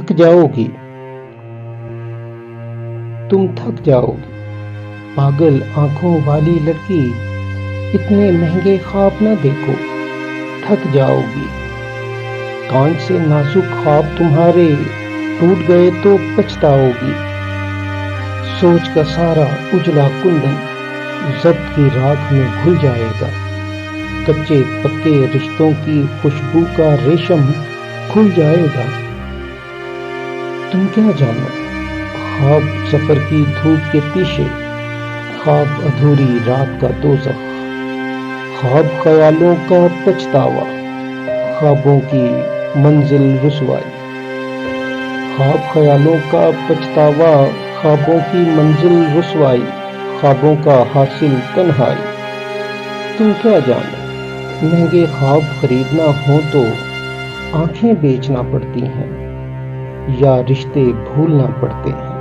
थक जाओगी, तुम थक जाओगी। पागल आंखों वाली लड़की, इतने महंगे ख्वाब न देखो, थक जाओगी। कांच से नाजुक ख्वाब तुम्हारे टूट गए तो पछताओगी। सोच का सारा उजला कुंदन ज़ब्त की राख में घुल जाएगा। कच्चे पक्के रिश्तों की खुशबू का रेशम खुल जाएगा। तुम क्या जानो, ख्वाब सफर की धूप के पीछे, ख्वाब अधूरी रात का दोज़ख, ख्वाब ख्यालों का पछतावा, ख्वाबों की मंजिल रुसवाई। ख्वाब ख्यालों का पछतावा, ख्वाबों की मंजिल रुसवाई, ख्वाबों का हासिल तन्हाई। तुम क्या जानो, महंगे ख्वाब खरीदना हो तो आंखें बेचना पड़ती हैं या रिश्ते भूलना पड़ते हैं।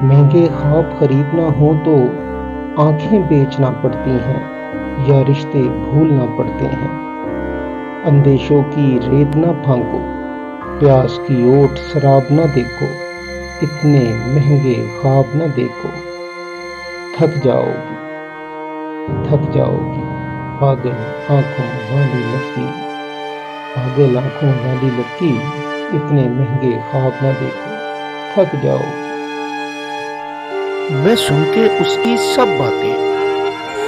महंगे ख्वाब खरीदना हो तो आंखें बेचना पड़ती हैं या रिश्ते भूलना पड़ते हैं। अंदेशों की रेत न फांको, प्यास की ओट शराब न देखो, इतने महंगे ख्वाब न देखो, थक जाओगी, थक जाओगी। पागल आंखों वाली लड़की, पागल आंखों वाली लड़की, इतने महंगे ख्वाब न देखो, थक जाओगी। मैं सुन के उसकी सब बातें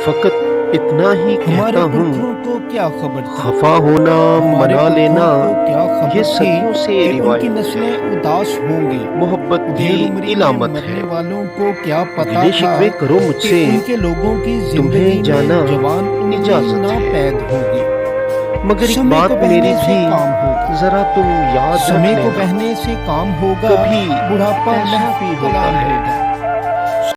फकत इतना ही कहता हूँ, को क्या खबर थी, खफा होना हमारे मना लेना को क्या खबर ये थी सदियों से कि उनकी रिवायत है। नस्लें उदास होंगी। मोहब्बत ढेर उम्री की में इलामत मरने है। वालों को क्या पता गिले था शिकवे करो कि मुझसे, उनके लोगों की तुम्हें जिंदगी जाना में जवान उम्री इजाजत ना है। पैद होगी। मगर एक समय बात को मेरी बहने से भी काम होगा, जरा तुम याद रख समय को लेना, बहने से काम होगा, कभी बुढ़ापा ऐसा भी महफूज होता है होगा।